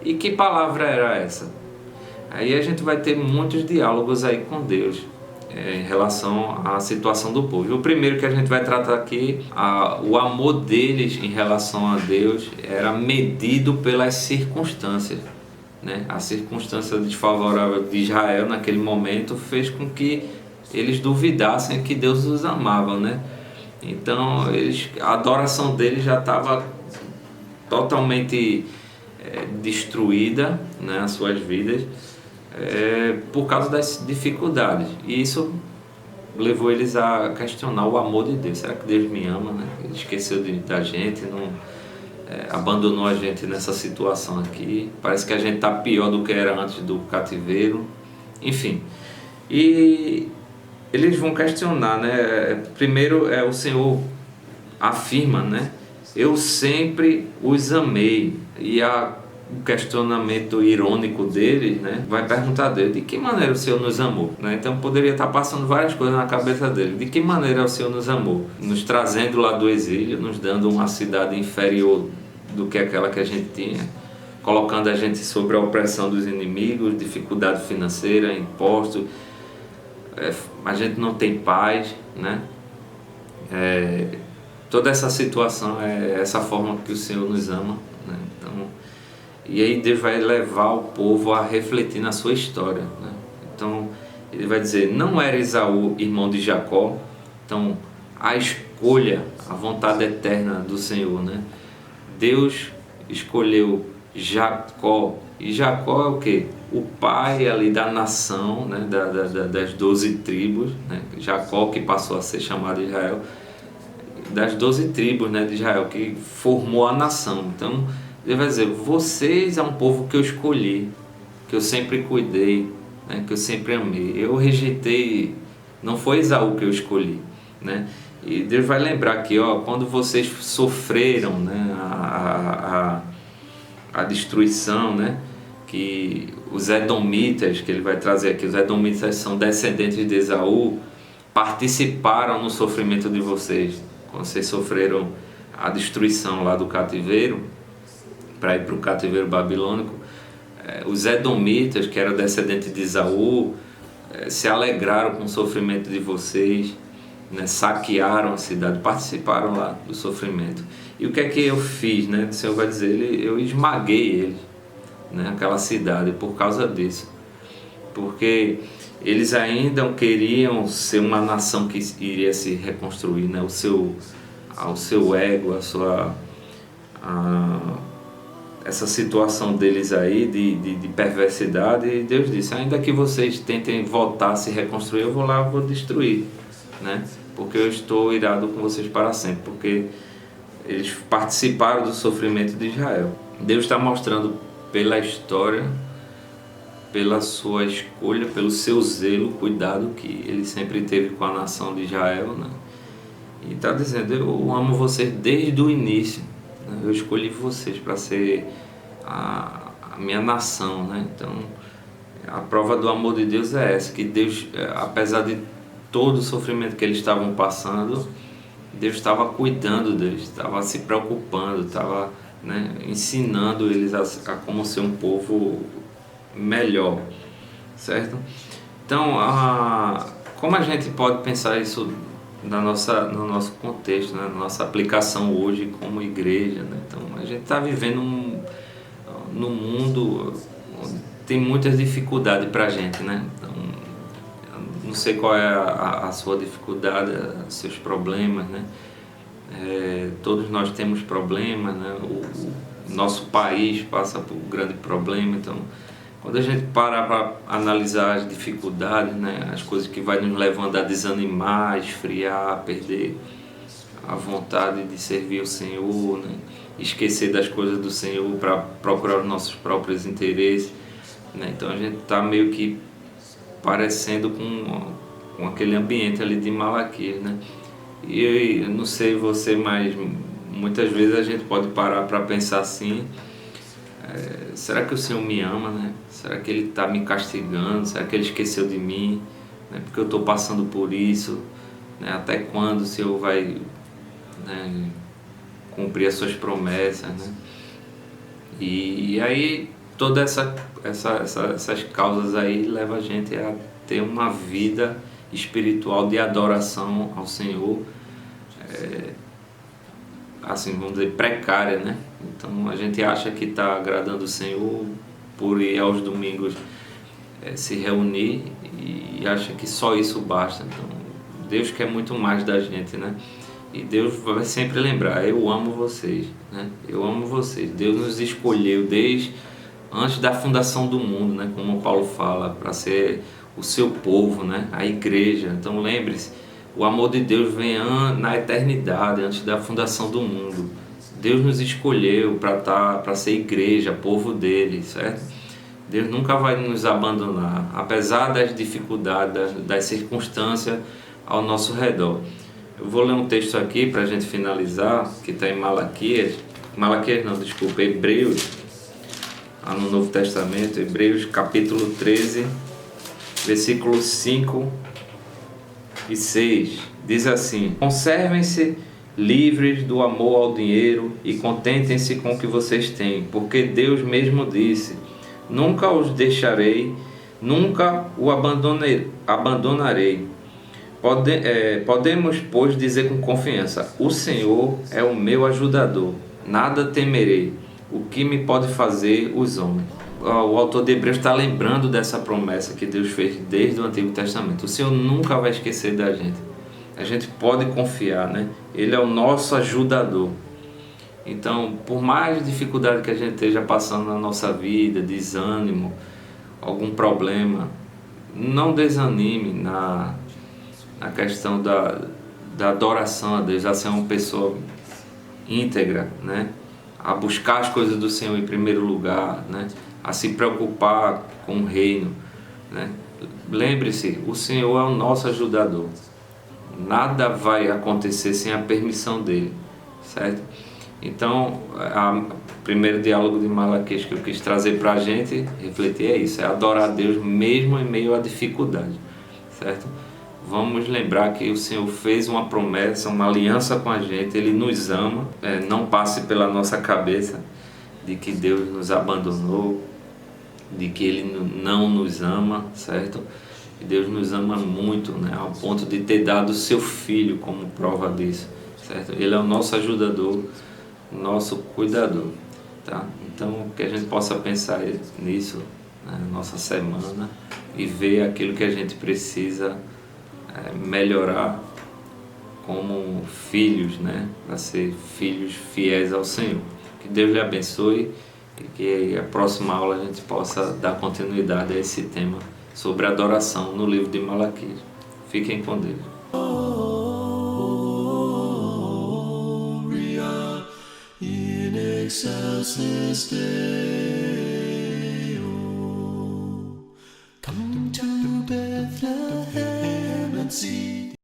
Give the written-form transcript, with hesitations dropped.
E que palavra era essa? Aí a gente vai ter muitos diálogos aí com Deus em relação à situação do povo. E o primeiro que a gente vai tratar aqui, o amor deles em relação a Deus era medido pelas circunstâncias, né? A circunstância desfavorável de Israel naquele momento fez com que eles duvidassem que Deus os amava, né? Então a adoração deles já estava totalmente destruída, né, as suas vidas, por causa das dificuldades. E isso levou eles a questionar o amor de Deus. Será que Deus me ama, né? Ele esqueceu da gente, não abandonou a gente nessa situação aqui. Parece que a gente está pior do que era antes do cativeiro. Enfim, e eles vão questionar, né? Primeiro o Senhor afirma, né? Eu sempre os amei. E o questionamento irônico deles, né, vai perguntar a Deus: de que maneira o Senhor nos amou? Né? Então poderia estar passando várias coisas na cabeça dele. De que maneira o Senhor nos amou? Nos trazendo lá do exílio, nos dando uma cidade inferior do que aquela que a gente tinha, colocando a gente sobre a opressão dos inimigos, dificuldade financeira, impostos, a gente não tem paz, né? Toda essa situação é essa forma que o Senhor nos ama, né? Então, e aí Deus vai levar o povo a refletir na sua história, né? Então ele vai dizer: não era Esaú irmão de Jacó? Então a escolha, a vontade eterna do Senhor, né? Deus escolheu Jacó, e Jacó é o que? O pai ali da nação, né? Das 12 tribos, né? Jacó, que passou a ser chamado de Israel, das 12 tribos, né, de Israel, que formou a nação. Então ele vai dizer: vocês é um povo que eu escolhi, que eu sempre cuidei, né, que eu sempre amei. Eu rejeitei, não foi Esaú que eu escolhi, né? E Deus vai lembrar aqui, ó, quando vocês sofreram, né, a destruição, né, que os edomitas, que ele vai trazer aqui, os edomitas são descendentes de Esaú, participaram no sofrimento de vocês. Quando vocês sofreram a destruição lá do cativeiro, para ir para o cativeiro babilônico, os edomitas, que eram descendentes de Esaú, se alegraram com o sofrimento de vocês, né? Saquearam a cidade, participaram lá do sofrimento. E o que é que eu fiz, né? O Senhor vai dizer: eu esmaguei eles, né? Aquela cidade, por causa disso. Porque eles ainda queriam ser uma nação que iria se reconstruir, né? Ao seu ego, essa situação deles aí de perversidade. E Deus disse: ainda que vocês tentem voltar a se reconstruir, eu vou lá, vou destruir, né? Porque eu estou irado com vocês para sempre, porque eles participaram do sofrimento de Israel. Deus está mostrando pela história, pela sua escolha, pelo seu zelo, cuidado que ele sempre teve com a nação de Israel, né? E está dizendo: eu amo vocês desde o início, né? Eu escolhi vocês para ser a minha nação, né? Então a prova do amor de Deus é essa, que Deus, apesar de todo o sofrimento que eles estavam passando, Deus estava cuidando deles, estava se preocupando, estava, né, ensinando eles a como ser um povo melhor, certo? Então, como a gente pode pensar isso no nosso contexto, né? Na nossa aplicação hoje como igreja, né? Então, a gente está vivendo num mundo onde tem muitas dificuldades para a gente, né? Então, não sei qual é a sua dificuldade, os seus problemas, né? Todos nós temos problemas, né? O nosso país passa por um grande problema. Então, quando a gente para analisar as dificuldades, né, as coisas que vai nos levando a desanimar, a esfriar, a perder a vontade de servir o Senhor, né, esquecer das coisas do Senhor para procurar os nossos próprios interesses, né, então a gente está meio que parecendo com aquele ambiente ali de Malaquias, né? E eu não sei você, mas muitas vezes a gente pode parar para pensar assim: será que o Senhor me ama, né? Será que Ele está me castigando? Será que Ele esqueceu de mim, né? Porque eu estou passando por isso, né? Até quando o Senhor vai, né, cumprir as suas promessas, né? E aí todas essas causas aí levam a gente a ter uma vida espiritual de adoração ao Senhor, assim, vamos dizer, precária, né? Então a gente acha que está agradando o Senhor por ir aos domingos se reunir e acha que só isso basta. Então Deus quer muito mais da gente, né? E Deus vai sempre lembrar: eu amo vocês, né? Eu amo vocês. Deus nos escolheu desde antes da fundação do mundo, né? Como Paulo fala, para ser o seu povo, né? A igreja. Então lembre-se, o amor de Deus vem na eternidade, antes da fundação do mundo. Deus nos escolheu para ser igreja, povo dele, certo? Deus nunca vai nos abandonar, apesar das dificuldades, das circunstâncias ao nosso redor. Eu vou ler um texto aqui para a gente finalizar, que está em Hebreus, no Novo Testamento, Hebreus capítulo 13, versículos 5 e 6. Diz assim: conservem-se livres do amor ao dinheiro e contentem-se com o que vocês têm, porque Deus mesmo disse: nunca os deixarei, nunca o abandonarei. Podemos, pois, dizer com confiança: o Senhor é o meu ajudador, nada temerei. O que me pode fazer os homens? O autor de Hebreus está lembrando dessa promessa que Deus fez desde o Antigo Testamento. O Senhor nunca vai esquecer da gente. A gente pode confiar, né? Ele é o nosso ajudador. Então, por mais dificuldade que a gente esteja passando na nossa vida, desânimo, algum problema, não desanime na questão da adoração a Deus, a ser uma pessoa íntegra, né? A buscar as coisas do Senhor em primeiro lugar, né? A se preocupar com o reino, né? Lembre-se, o Senhor é o nosso ajudador. Nada vai acontecer sem a permissão dele, certo? Então, o primeiro diálogo de Malaquias que eu quis trazer para a gente refletir é isso: é adorar a Deus mesmo em meio à dificuldade, certo? Vamos lembrar que o Senhor fez uma promessa, uma aliança com a gente. Ele nos ama. Não passe pela nossa cabeça de que Deus nos abandonou, de que Ele não nos ama, certo? E Deus nos ama muito, né? Ao ponto de ter dado o seu Filho como prova disso, certo? Ele é o nosso ajudador, nosso cuidador, tá? Então, que a gente possa pensar nisso, né, na nossa semana, e ver aquilo que a gente precisa melhorar como filhos, né? Para ser filhos fiéis ao Senhor. Que Deus lhe abençoe e que a próxima aula a gente possa dar continuidade a esse tema sobre adoração no livro de Malaquias. Fiquem com Deus. In excelsis Deo.